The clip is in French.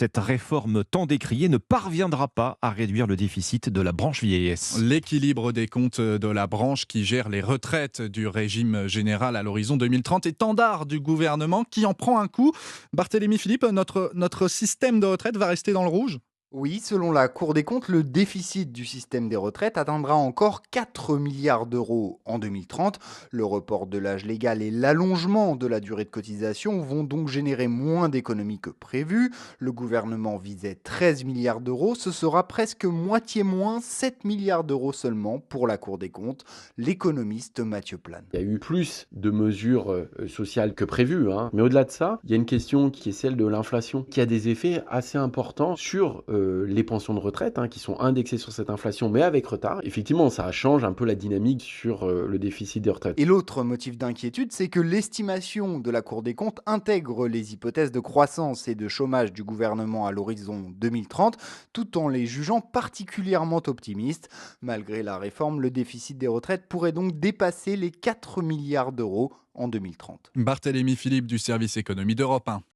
Cette réforme tant décriée ne parviendra pas à réduire le déficit de la branche vieillesse. L'équilibre des comptes de la branche qui gère les retraites du régime général à l'horizon 2030 est étendard du gouvernement qui en prend un coup. Barthélémy Philippe, notre système de retraite va rester dans le rouge? Oui, selon la Cour des comptes, le déficit du système des retraites atteindra encore 4 milliards d'euros en 2030. Le report de l'âge légal et l'allongement de la durée de cotisation vont donc générer moins d'économies que prévu. Le gouvernement visait 13 milliards d'euros, ce sera presque moitié moins, 7 milliards d'euros seulement pour la Cour des comptes, l'économiste Mathieu Plane. Il y a eu plus de mesures sociales que prévues, hein. Mais au-delà de ça, il y a une question qui est celle de l'inflation, qui a des effets assez importants sur les pensions de retraite, hein, qui sont indexées sur cette inflation, mais avec retard. Effectivement, ça change un peu la dynamique sur le déficit des retraites. Et l'autre motif d'inquiétude, c'est que l'estimation de la Cour des comptes intègre les hypothèses de croissance et de chômage du gouvernement à l'horizon 2030, tout en les jugeant particulièrement optimistes. Malgré la réforme, le déficit des retraites pourrait donc dépasser les 4 milliards d'euros en 2030. Barthélémy Philippe du service économie d'Europe 1.